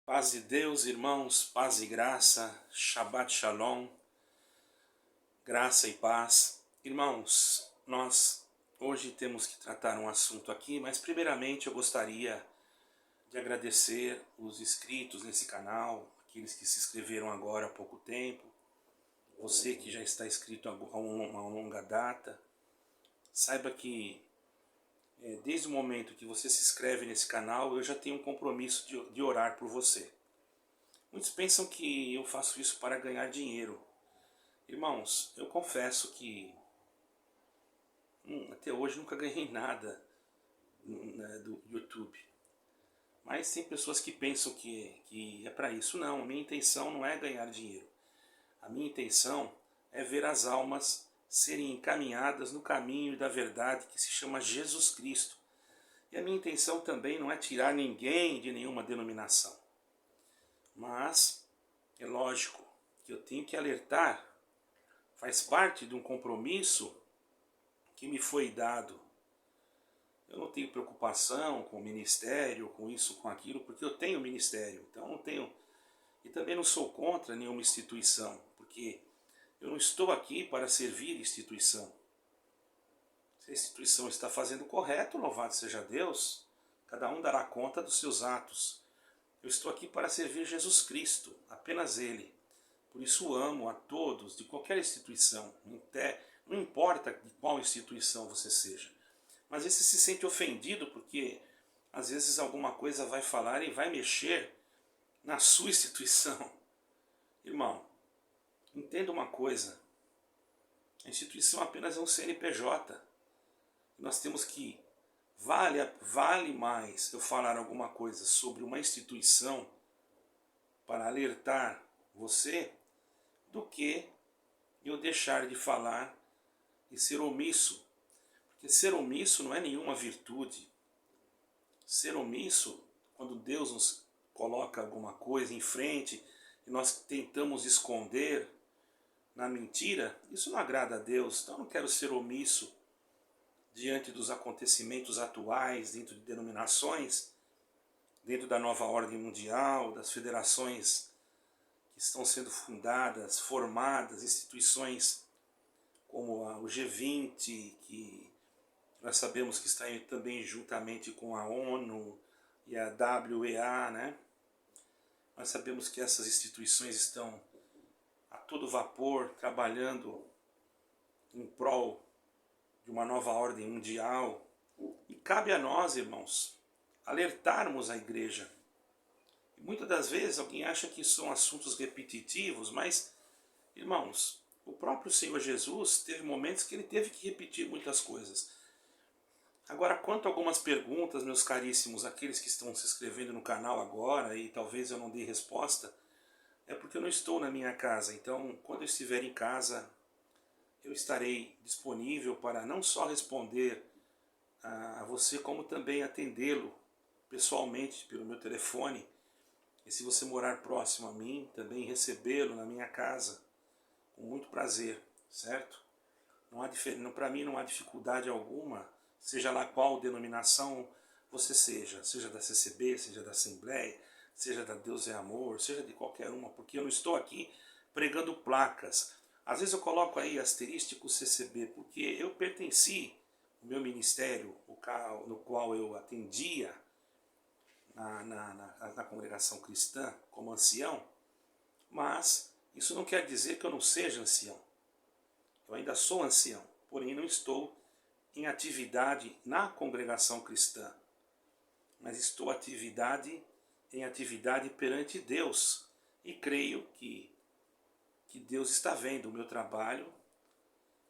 Paz de Deus, irmãos, paz e graça, Shabbat Shalom, graça e paz. Irmãos, nós hoje temos que tratar um assunto aqui, mas primeiramente eu gostaria de agradecer os inscritos nesse canal, aqueles que se inscreveram agora há pouco tempo, você que já está inscrito há uma longa data. Saiba que desde o momento que você se inscreve nesse canal, eu já tenho um compromisso de orar por você. Muitos pensam que eu faço isso para ganhar dinheiro. Irmãos, eu confesso que até hoje nunca ganhei nada do YouTube. Mas tem pessoas que pensam que é para isso. Não, a minha intenção não é ganhar dinheiro. A minha intenção é ver as almas serem encaminhadas no caminho da verdade que se chama Jesus Cristo. E a minha intenção também não é tirar ninguém de nenhuma denominação. Mas é lógico que eu tenho que alertar, faz parte de um compromisso que me foi dado. Eu não tenho preocupação com o ministério, com isso, com aquilo, porque eu tenho ministério. Então não tenho. E também não sou contra nenhuma instituição, porque eu não estou aqui para servir instituição. Se a instituição está fazendo correto, louvado seja Deus, cada um dará conta dos seus atos. Eu estou aqui para servir Jesus Cristo, apenas Ele. Por isso amo a todos, de qualquer instituição, não importa de qual instituição você seja. Mas você se sente ofendido porque às vezes alguma coisa vai falar e vai mexer na sua instituição. Irmão, entenda uma coisa, a instituição apenas é um CNPJ. Nós temos que, vale mais eu falar alguma coisa sobre uma instituição para alertar você, do que eu deixar de falar e ser omisso. Porque ser omisso não é nenhuma virtude. Ser omisso, quando Deus nos coloca alguma coisa em frente e nós tentamos esconder na mentira, isso não agrada a Deus. Então eu não quero ser omisso diante dos acontecimentos atuais, dentro de denominações, dentro da nova ordem mundial, das federações que estão sendo fundadas, formadas, instituições como o G20, que nós sabemos que está também juntamente com a ONU e a WEA, né? Nós sabemos que essas instituições estão a todo vapor trabalhando em prol de uma nova ordem mundial. E cabe a nós, irmãos, alertarmos a igreja. E muitas das vezes alguém acha que são assuntos repetitivos, mas, irmãos, o próprio Senhor Jesus teve momentos que ele teve que repetir muitas coisas. Agora, quanto a algumas perguntas, meus caríssimos, aqueles que estão se inscrevendo no canal agora e talvez eu não dê resposta, é porque eu não estou na minha casa. Então, quando eu estiver em casa, eu estarei disponível para não só responder a você, como também atendê-lo pessoalmente pelo meu telefone. E se você morar próximo a mim, também recebê-lo na minha casa, com muito prazer, certo? Para mim não há dificuldade alguma, seja lá qual denominação você seja da CCB, seja da Assembleia, seja da Deus é Amor, seja de qualquer uma, porque eu não estou aqui pregando placas. Às vezes eu coloco aí asterístico CCB, porque eu pertenci, o meu ministério, no qual eu atendia na congregação cristã como ancião, mas isso não quer dizer que eu não seja ancião. Eu ainda sou ancião, porém não estou em atividade na congregação cristã, mas estou em atividade perante Deus. E creio que Deus está vendo o meu trabalho,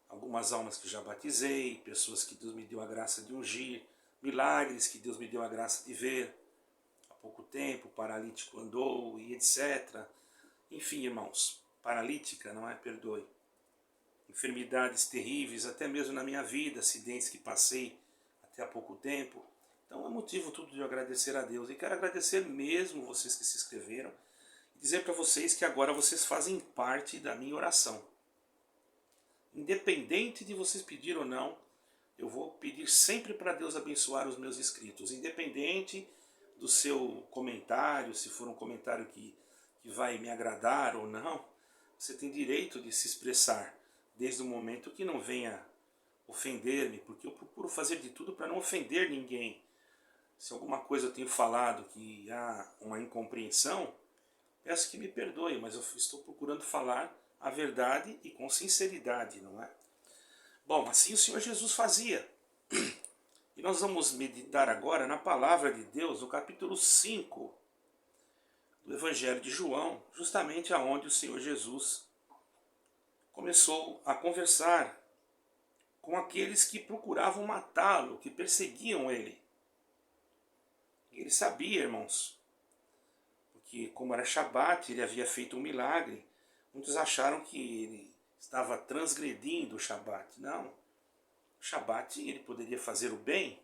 algumas almas que já batizei, pessoas que Deus me deu a graça de ungir, milagres que Deus me deu a graça de ver há pouco tempo, paralítico andou e etc. Enfim, irmãos, paralítica, não é? Perdoe. Enfermidades terríveis, até mesmo na minha vida, acidentes que passei até há pouco tempo. Então é motivo tudo de eu agradecer a Deus. E quero agradecer mesmo vocês que se inscreveram. E dizer para vocês que agora vocês fazem parte da minha oração. Independente de vocês pedir ou não, eu vou pedir sempre para Deus abençoar os meus inscritos. Independente do seu comentário, se for um comentário que vai me agradar ou não. Você tem direito de se expressar, desde o momento que não venha ofender-me, porque eu procuro fazer de tudo para não ofender ninguém. Se alguma coisa eu tenho falado que há uma incompreensão, peço que me perdoe, mas eu estou procurando falar a verdade e com sinceridade, não é? Bom, assim o Senhor Jesus fazia. E nós vamos meditar agora na palavra de Deus, no capítulo 5 do Evangelho de João, justamente aonde o Senhor Jesus começou a conversar com aqueles que procuravam matá-lo, que perseguiam ele. Ele sabia, irmãos, porque como era Shabat, ele havia feito um milagre. Muitos acharam que ele estava transgredindo o Shabat. Não, o Shabat ele poderia fazer o bem.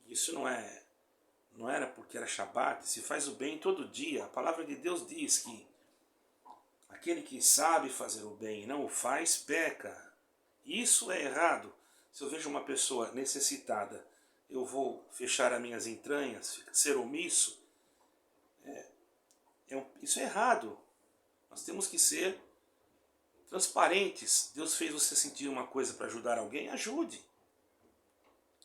Isso não era porque era Shabat, se faz o bem todo dia. A palavra de Deus diz que aquele que sabe fazer o bem e não o faz, peca. Isso é errado. Se eu vejo uma pessoa necessitada, eu vou fechar as minhas entranhas, ser omisso. Isso é errado. Nós temos que ser transparentes. Deus fez você sentir uma coisa para ajudar alguém, ajude.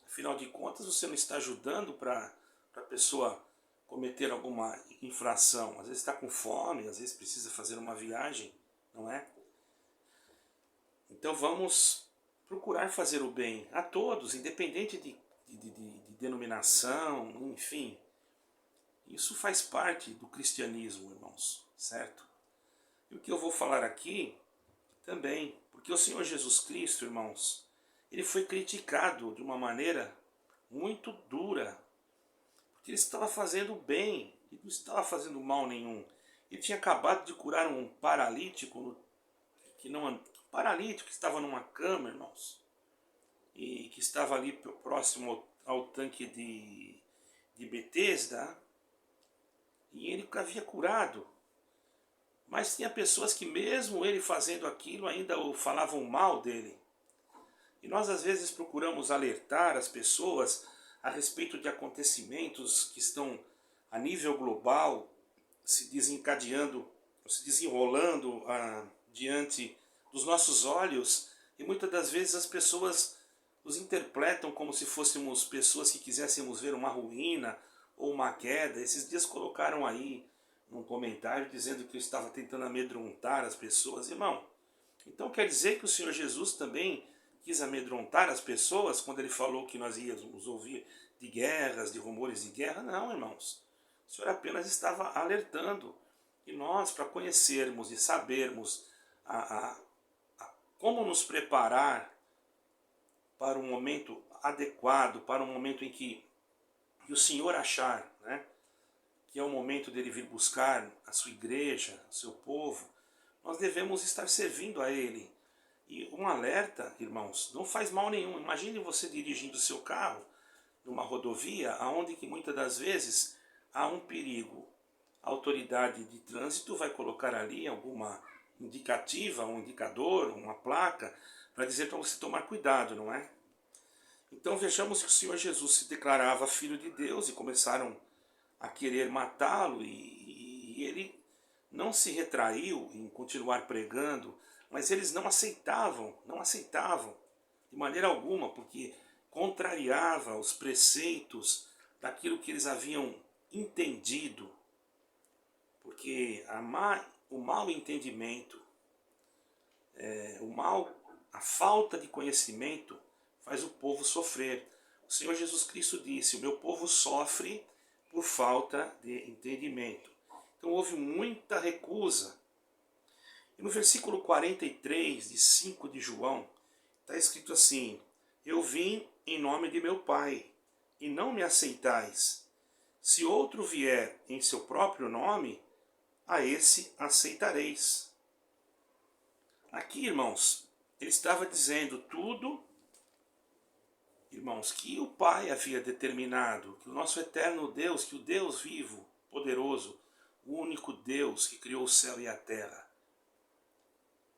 Afinal de contas, você não está ajudando para a pessoa cometer alguma infração. Às vezes está com fome, às vezes precisa fazer uma viagem, não é? Então vamos procurar fazer o bem a todos, independente de denominação, enfim. Isso faz parte do cristianismo, irmãos, certo? E o que eu vou falar aqui também, porque o Senhor Jesus Cristo, irmãos, ele foi criticado de uma maneira muito dura, porque ele estava fazendo bem, ele não estava fazendo mal nenhum. Ele tinha acabado de curar um paralítico, paralítico que estava numa cama, irmãos, e que estava ali próximo ao tanque de Betesda, e ele havia curado. Mas tinha pessoas que mesmo ele fazendo aquilo ainda falavam mal dele. E nós às vezes procuramos alertar as pessoas a respeito de acontecimentos que estão a nível global se desencadeando, se desenrolando diante dos nossos olhos, e muitas das vezes as pessoas nos interpretam como se fôssemos pessoas que quiséssemos ver uma ruína ou uma queda. Esses dias colocaram aí num comentário dizendo que eu estava tentando amedrontar as pessoas. Irmão, então quer dizer que o Senhor Jesus também quis amedrontar as pessoas quando ele falou que nós íamos ouvir de guerras, de rumores de guerra? Não, irmãos. O Senhor apenas estava alertando. E nós, para conhecermos e sabermos como nos preparar para um momento adequado, para um momento em que o Senhor achar, né, que é o momento dele vir buscar a sua igreja, o seu povo, nós devemos estar servindo a ele. E um alerta, irmãos, não faz mal nenhum. Imagine você dirigindo o seu carro numa rodovia onde que muitas das vezes há um perigo. A autoridade de trânsito vai colocar ali alguma indicativa, um indicador, uma placa, para dizer para você tomar cuidado, não é? Então vejamos que o Senhor Jesus se declarava filho de Deus e começaram a querer matá-lo, e ele não se retraiu em continuar pregando, mas eles não aceitavam de maneira alguma, porque contrariava os preceitos daquilo que eles haviam entendido, porque o mau entendimento, a falta de conhecimento faz o povo sofrer. O Senhor Jesus Cristo disse: o meu povo sofre por falta de entendimento. Então houve muita recusa. E no versículo 43 de 5 de João, está escrito assim: eu vim em nome de meu Pai, e não me aceitais. Se outro vier em seu próprio nome, a esse aceitareis. Aqui, irmãos, ele estava dizendo tudo, irmãos, que o Pai havia determinado, que o nosso eterno Deus, que o Deus vivo, poderoso, o único Deus que criou o céu e a terra,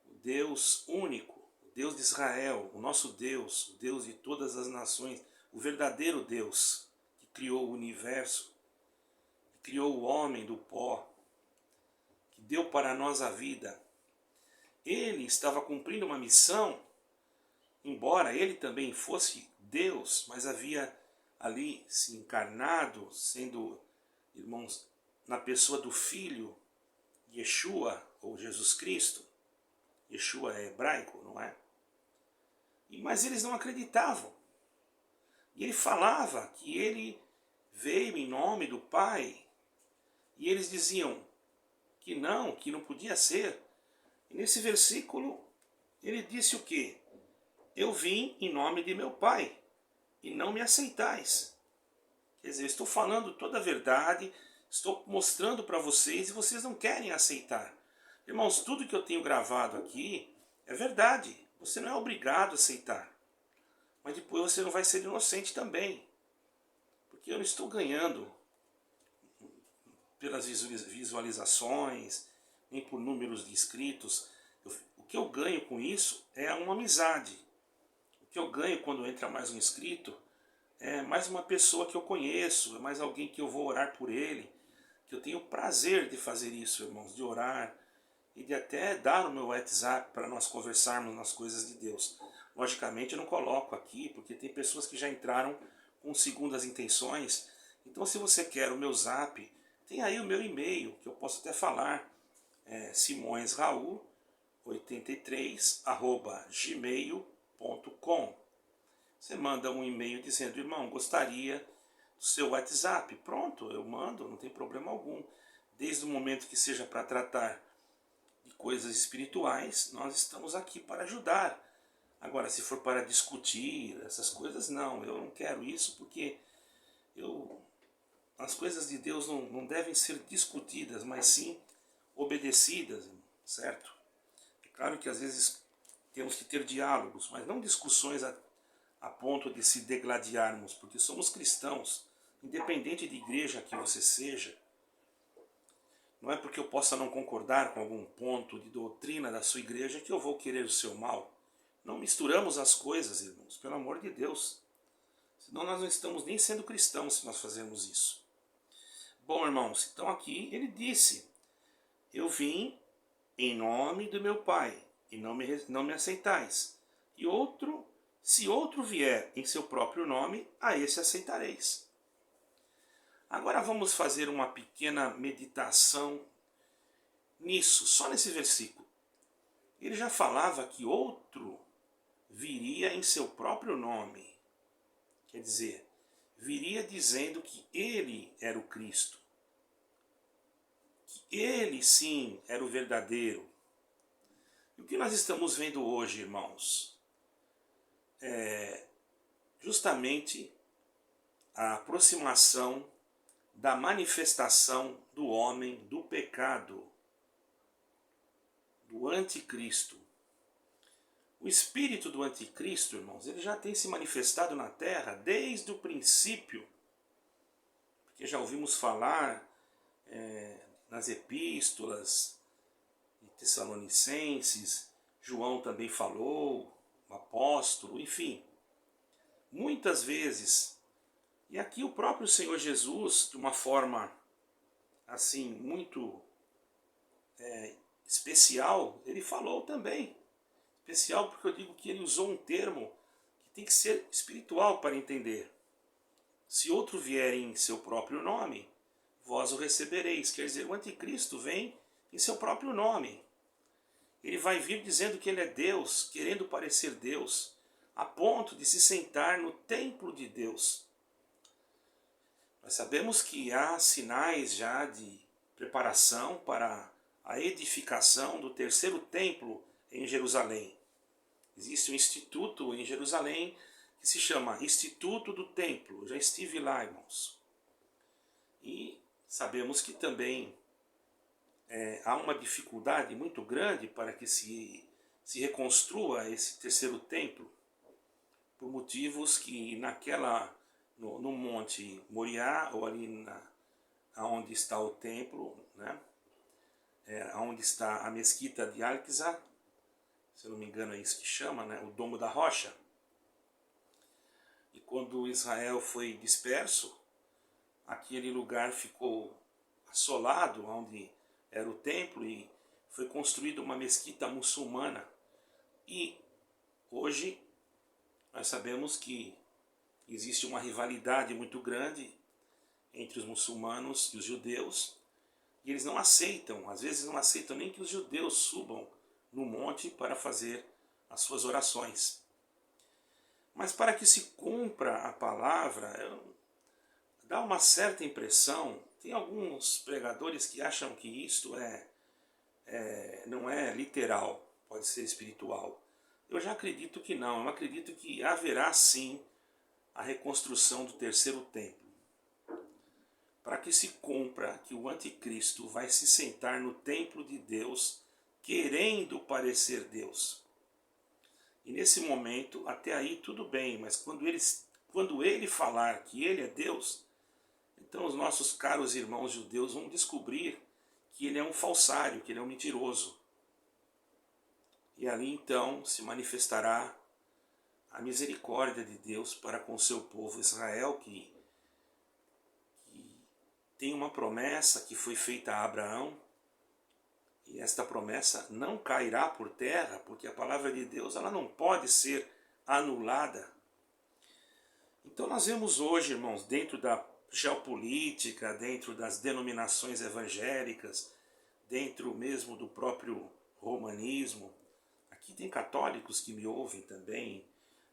o Deus único, o Deus de Israel, o nosso Deus, o Deus de todas as nações, o verdadeiro Deus, que criou o universo, que criou o homem do pó, que deu para nós a vida, ele estava cumprindo uma missão, embora ele também fosse Deus, mas havia ali se encarnado, sendo, irmãos, na pessoa do Filho, Yeshua, ou Jesus Cristo. Yeshua é hebraico, não é? Mas eles não acreditavam. E ele falava que ele veio em nome do Pai. E eles diziam que não podia ser. E nesse versículo ele disse o quê? Eu vim em nome de meu Pai e não me aceitais. Quer dizer, eu estou falando toda a verdade, estou mostrando para vocês e vocês não querem aceitar. Irmãos, tudo que eu tenho gravado aqui é verdade. Você não é obrigado a aceitar. Mas depois você não vai ser inocente também. Porque eu não estou ganhando pelas visualizações, nem por números de inscritos. O que eu ganho com isso é uma amizade. O que eu ganho quando entra mais um inscrito é mais uma pessoa que eu conheço, é mais alguém que eu vou orar por ele, que eu tenho prazer de fazer isso, irmãos, de orar e de até dar o meu WhatsApp para nós conversarmos nas coisas de Deus. Logicamente eu não coloco aqui, porque tem pessoas que já entraram com segundas intenções. Então se você quer o meu zap, tem aí o meu e-mail, que eu posso até falar, simõesraul83@gmail.com. Você manda um e-mail dizendo, irmão, gostaria do seu WhatsApp. Pronto, eu mando, não tem problema algum. Desde o momento que seja para tratar de coisas espirituais, nós estamos aqui para ajudar. Agora, se for para discutir essas coisas, não, eu não quero isso, porque as coisas de Deus não devem ser discutidas, mas sim obedecidas, certo? É claro que às vezes temos que ter diálogos, mas não discussões a ponto de se degladiarmos, porque somos cristãos, independente de igreja que você seja. Não é porque eu possa não concordar com algum ponto de doutrina da sua igreja que eu vou querer o seu mal. Não misturamos as coisas, irmãos, pelo amor de Deus. Senão nós não estamos nem sendo cristãos se nós fazermos isso. Bom, irmãos, então aqui ele disse, eu vim em nome do meu Pai, e não me aceitais. E se outro vier em seu próprio nome, a esse aceitareis. Agora vamos fazer uma pequena meditação nisso, só nesse versículo. Ele já falava que outro viria em seu próprio nome. Quer dizer, viria dizendo que ele era o Cristo. Que ele sim era o verdadeiro. E o que nós estamos vendo hoje, irmãos? É justamente a aproximação da manifestação do homem, do pecado, do anticristo. O espírito do anticristo, irmãos, ele já tem se manifestado na terra desde o princípio, porque já ouvimos falar nas epístolas de Tessalonicenses, João também falou, o apóstolo, enfim, muitas vezes. E aqui o próprio Senhor Jesus, de uma forma assim muito especial, ele falou também. Especial porque eu digo que ele usou um termo que tem que ser espiritual para entender. Se outro vier em seu próprio nome, vós o recebereis. Quer dizer, o anticristo vem em seu próprio nome. Ele vai vir dizendo que ele é Deus, querendo parecer Deus, a ponto de se sentar no templo de Deus. Nós sabemos que há sinais já de preparação para a edificação do terceiro templo em Jerusalém. Existe um instituto em Jerusalém que se chama Instituto do Templo. Eu já estive lá, irmãos. E sabemos que também há uma dificuldade muito grande para que se reconstrua esse terceiro templo, por motivos que no Monte Moriá, ou ali onde está o templo, né? Onde está a mesquita de Al-Aqsa, se eu não me engano é isso que chama, né? O Domo da Rocha. E quando Israel foi disperso, aquele lugar ficou assolado, onde era o templo, e foi construída uma mesquita muçulmana. E hoje nós sabemos que existe uma rivalidade muito grande entre os muçulmanos e os judeus, e eles não aceitam, às vezes não aceitam nem que os judeus subam no monte para fazer as suas orações. Mas para que se cumpra a palavra, dá uma certa impressão, tem alguns pregadores que acham que isto não é literal, pode ser espiritual. Eu já acredito que não, eu acredito que haverá sim a reconstrução do terceiro templo. Para que se cumpra que o anticristo vai se sentar no templo de Deus, querendo parecer Deus. E nesse momento, até aí tudo bem, mas quando ele falar que ele é Deus, então os nossos caros irmãos judeus vão descobrir que ele é um falsário, que ele é um mentiroso. E ali então se manifestará a misericórdia de Deus para com o seu povo Israel, que tem uma promessa que foi feita a Abraão, e esta promessa não cairá por terra, porque a palavra de Deus ela não pode ser anulada. Então nós vemos hoje, irmãos, dentro da geopolítica, dentro das denominações evangélicas, dentro mesmo do próprio romanismo, aqui tem católicos que me ouvem também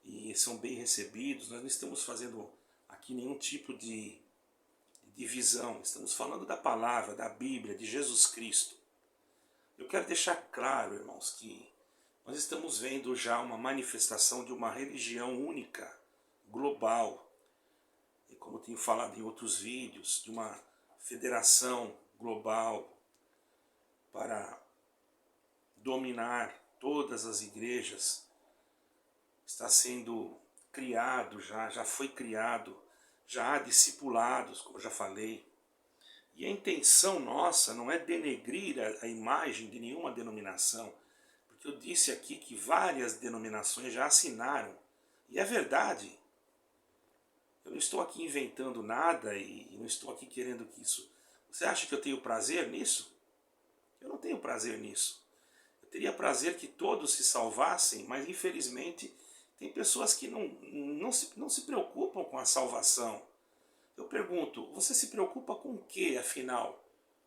e são bem recebidos. Nós não estamos fazendo aqui nenhum tipo de divisão, estamos falando da palavra, da Bíblia, de Jesus Cristo. Eu quero deixar claro, irmãos, que nós estamos vendo já uma manifestação de uma religião única, global, e como tenho falado em outros vídeos, de uma federação global para dominar todas as igrejas. Está sendo criado, já foi criado, já há discipulados, como eu já falei. E a intenção nossa não é denegrir a imagem de nenhuma denominação, porque eu disse aqui que várias denominações já assinaram, e é verdade. Eu não estou aqui inventando nada e não estou aqui querendo que isso... Você acha que eu tenho prazer nisso? Eu não tenho prazer nisso. Eu teria prazer que todos se salvassem, mas infelizmente tem pessoas que não se preocupam com a salvação. Eu pergunto, você se preocupa com o que, afinal?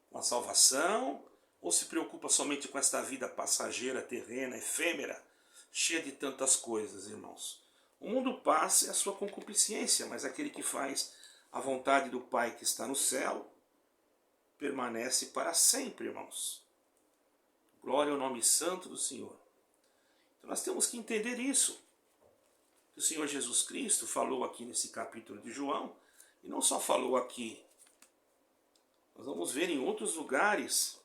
Com a salvação? Ou se preocupa somente com esta vida passageira, terrena, efêmera, cheia de tantas coisas, irmãos? O mundo passa e a sua concupiscência, mas aquele que faz a vontade do Pai que está no céu permanece para sempre, irmãos. Glória ao nome santo do Senhor. Então nós temos que entender isso. O Senhor Jesus Cristo falou aqui nesse capítulo de João, e não só falou aqui, nós vamos ver em outros lugares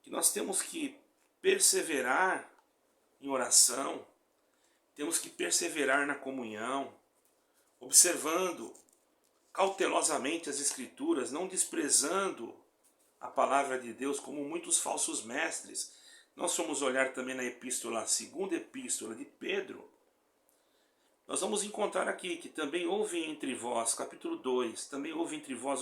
que nós temos que perseverar em oração, temos que perseverar na comunhão, observando cautelosamente as Escrituras, não desprezando a palavra de Deus como muitos falsos mestres. Nós vamos olhar também na epístola, segunda epístola de Pedro. Nós vamos encontrar aqui que também houve entre vós, capítulo 2, também houve entre vós,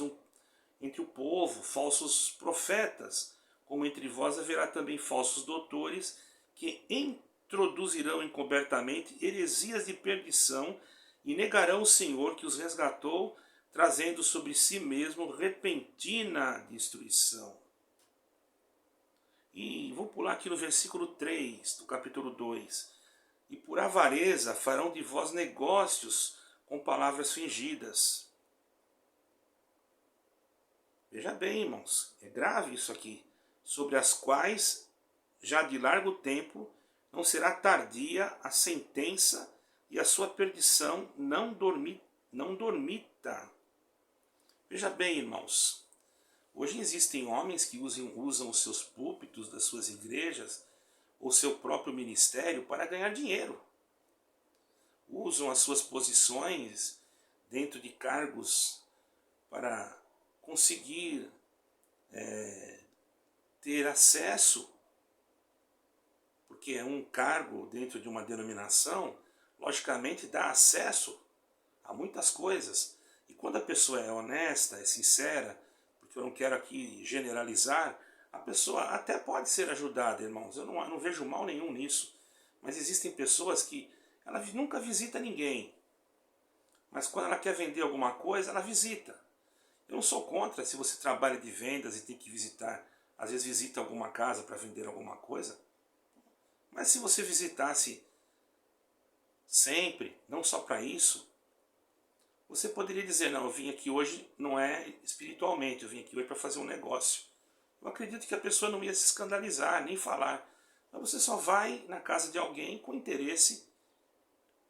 entre o povo, falsos profetas, como entre vós haverá também falsos doutores, que introduzirão encobertamente heresias de perdição e negarão o Senhor que os resgatou, trazendo sobre si mesmo repentina destruição. E vou pular aqui no versículo 3 do capítulo 2. E por avareza farão de vós negócios com palavras fingidas. Veja bem, irmãos, é grave isso aqui. Sobre as quais, já de largo tempo, não será tardia a sentença e a sua perdição não dormita. Veja bem, irmãos, hoje existem homens que usam os seus púlpitos das suas igrejas, o seu próprio ministério para ganhar dinheiro. Usam as suas posições dentro de cargos para conseguir ter acesso, porque um cargo dentro de uma denominação, logicamente dá acesso a muitas coisas. E quando a pessoa é honesta, é sincera, porque eu não quero aqui generalizar, a pessoa até pode ser ajudada, irmãos. Eu não vejo mal nenhum nisso. Mas existem pessoas que ela nunca visita ninguém. Mas quando ela quer vender alguma coisa, ela visita. Eu não sou contra se você trabalha de vendas e tem que visitar. Às vezes visita alguma casa para vender alguma coisa. Mas se você visitasse sempre, não só para isso, você poderia dizer, não, eu vim aqui hoje não é espiritualmente, eu vim aqui hoje para fazer um negócio. Eu acredito que a pessoa não ia se escandalizar, nem falar. Mas você só vai na casa de alguém com interesse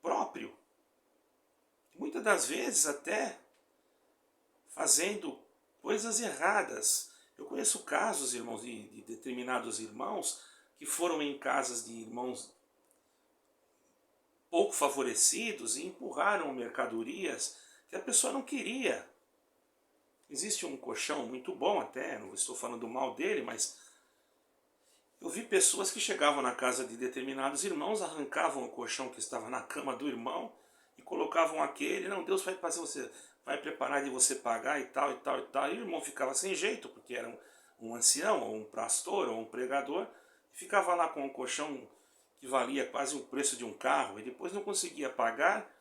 próprio. Muitas das vezes até fazendo coisas erradas. Eu conheço casos, irmãos, de determinados irmãos que foram em casas de irmãos pouco favorecidos e empurraram mercadorias que a pessoa não queria. Existe um colchão muito bom até, não estou falando mal dele, mas eu vi pessoas que chegavam na casa de determinados irmãos, arrancavam o colchão que estava na cama do irmão e colocavam aquele, não, Deus vai fazer você, vai preparar de você pagar e tal, e tal, e tal. E o irmão ficava sem jeito, porque era um ancião, ou um pastor, ou um pregador, e ficava lá com um colchão que valia quase o preço de um carro, e depois não conseguia pagar,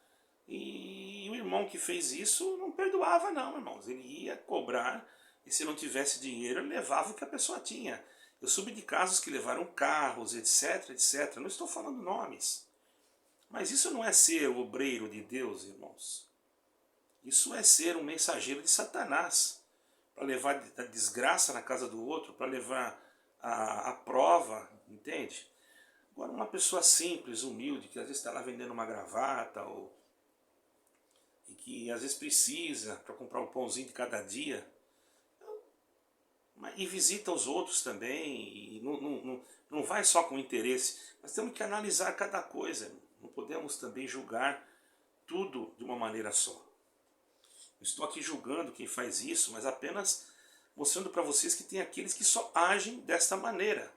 e o irmão que fez isso não perdoava não, irmãos. Ele ia cobrar, e se não tivesse dinheiro, ele levava o que a pessoa tinha. Eu soube de casos que levaram carros, etc, etc. Não estou falando nomes. Mas isso não é ser o obreiro de Deus, irmãos. Isso é ser um mensageiro de Satanás. Para levar a desgraça na casa do outro, para levar a prova, entende? Agora uma pessoa simples, humilde, que às vezes está lá vendendo uma gravata, e que às vezes precisa para comprar um pãozinho de cada dia, e visita os outros também, e não vai só com interesse. Nós temos que analisar cada coisa, não podemos também julgar tudo de uma maneira só. Não estou aqui julgando quem faz isso, mas apenas mostrando para vocês que tem aqueles que só agem desta maneira.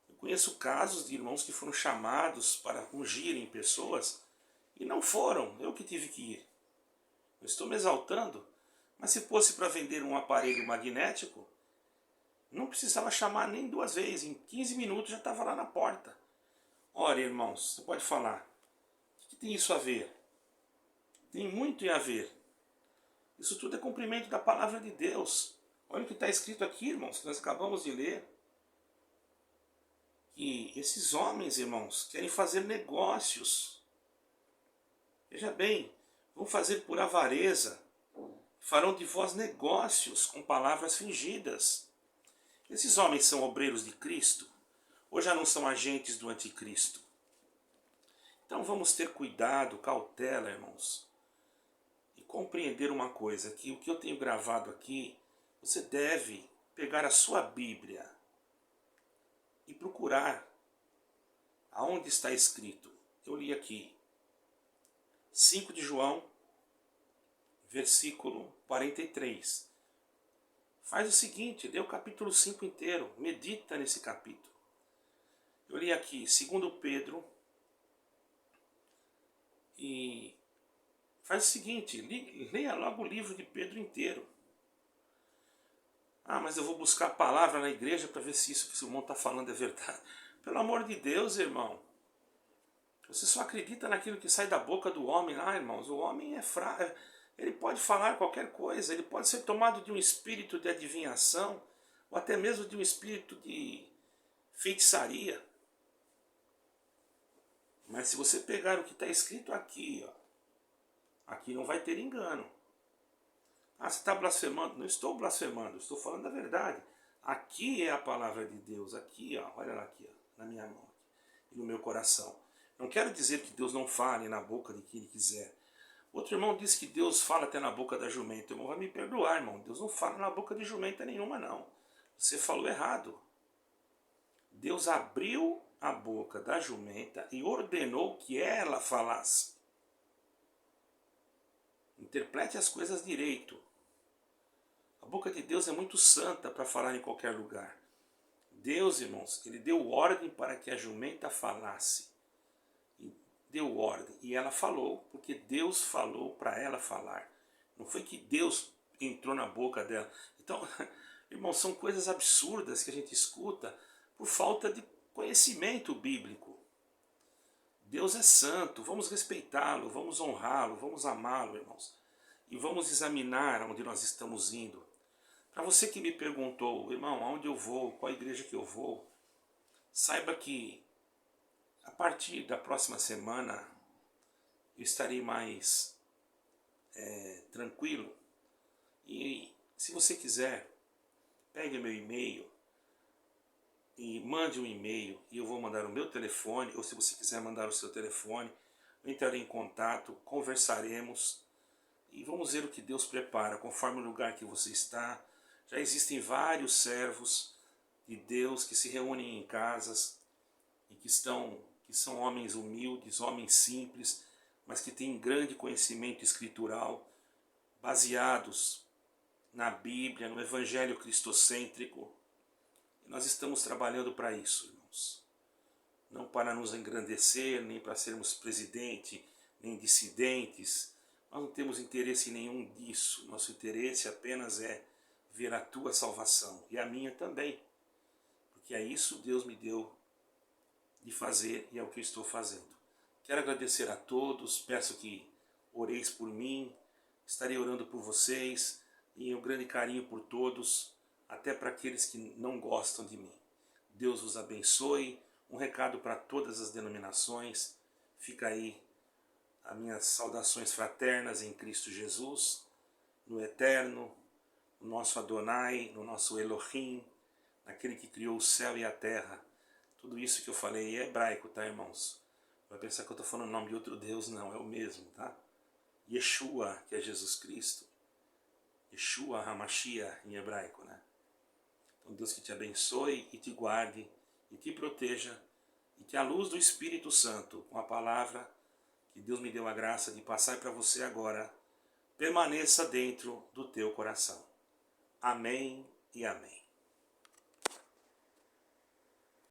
Eu conheço casos de irmãos que foram chamados para ungirem pessoas e não foram, eu que tive que ir. Eu estou me exaltando, mas se fosse para vender um aparelho magnético, não precisava chamar nem 2 vezes, em 15 minutos já estava lá na porta. Ora, irmãos, você pode falar, o que tem isso a ver? Tem muito a ver. Isso tudo é cumprimento da palavra de Deus. Olha o que está escrito aqui, irmãos, que nós acabamos de ler. Que esses homens, irmãos, querem fazer negócios. Veja bem, vão fazer por avareza. Farão de vós negócios com palavras fingidas. Esses homens são obreiros de Cristo? Ou já não são agentes do anticristo? Então vamos ter cuidado, cautela, irmãos. E compreender uma coisa, que o que eu tenho gravado aqui, você deve pegar a sua Bíblia e procurar aonde está escrito. Eu li aqui, 5 de João, versículo 43. Faz o seguinte, lê o capítulo 5 inteiro, medita nesse capítulo. Eu li aqui, 2 Pedro, e faz o seguinte, leia logo o livro de Pedro inteiro. Ah, mas eu vou buscar a palavra na igreja para ver se isso que o irmão está falando é verdade. Pelo amor de Deus, irmão. Você só acredita naquilo que sai da boca do homem. Ah, irmãos, o homem é fraco. Ele pode falar qualquer coisa. Ele pode ser tomado de um espírito de adivinhação. Ou até mesmo de um espírito de feitiçaria. Mas se você pegar o que está escrito aqui, ó, aqui não vai ter engano. Ah, você está blasfemando? Não estou blasfemando, estou falando a verdade. Aqui é a palavra de Deus, aqui, ó, olha lá aqui, ó, na minha mão e no meu coração. Não quero dizer que Deus não fale na boca de quem Ele quiser. Outro irmão disse que Deus fala até na boca da jumenta. O irmão vai me perdoar, irmão. Deus não fala na boca de jumenta nenhuma, não. Você falou errado. Deus abriu a boca da jumenta e ordenou que ela falasse. Interprete as coisas direito. A boca de Deus é muito santa para falar em qualquer lugar. Deus, irmãos, Ele deu ordem para que a jumenta falasse. Deu ordem. E ela falou, porque Deus falou para ela falar. Não foi que Deus entrou na boca dela. Então, irmãos, são coisas absurdas que a gente escuta por falta de conhecimento bíblico. Deus é santo, vamos respeitá-lo, vamos honrá-lo, vamos amá-lo, irmãos. E vamos examinar onde nós estamos indo. Para você que me perguntou, irmão, aonde eu vou, qual igreja que eu vou, saiba que a partir da próxima semana eu estarei mais tranquilo. E se você quiser, pegue meu e-mail e mande um e-mail e eu vou mandar o meu telefone, ou se você quiser mandar o seu telefone, eu entrarei em contato, conversaremos e vamos ver o que Deus prepara conforme o lugar que você está. Já existem vários servos de Deus que se reúnem em casas e que são homens humildes, homens simples, mas que têm grande conhecimento escritural, baseados na Bíblia, no Evangelho cristocêntrico. E nós estamos trabalhando para isso, irmãos. Não para nos engrandecer, nem para sermos presidente, nem dissidentes. Nós não temos interesse em nenhum disso. Nosso interesse apenas é ver a tua salvação e a minha também. Porque é isso Deus me deu de fazer e é o que eu estou fazendo. Quero agradecer a todos, peço que oreis por mim, estarei orando por vocês e um grande carinho por todos, até para aqueles que não gostam de mim. Deus vos abençoe. Um recado para todas as denominações, fica aí as minhas saudações fraternas em Cristo Jesus, no Eterno, no nosso Adonai, no nosso Elohim, naquele que criou o céu e a terra. Tudo isso que eu falei é hebraico, tá, irmãos? Vai pensar que eu estou falando o nome de outro Deus, não, é o mesmo, tá? Yeshua, que é Jesus Cristo. Yeshua HaMashiach em hebraico, né? Então Deus que te abençoe e te guarde e te proteja e que a luz do Espírito Santo, com a palavra que Deus me deu a graça de passar para você agora, permaneça dentro do teu coração. Amém e amém.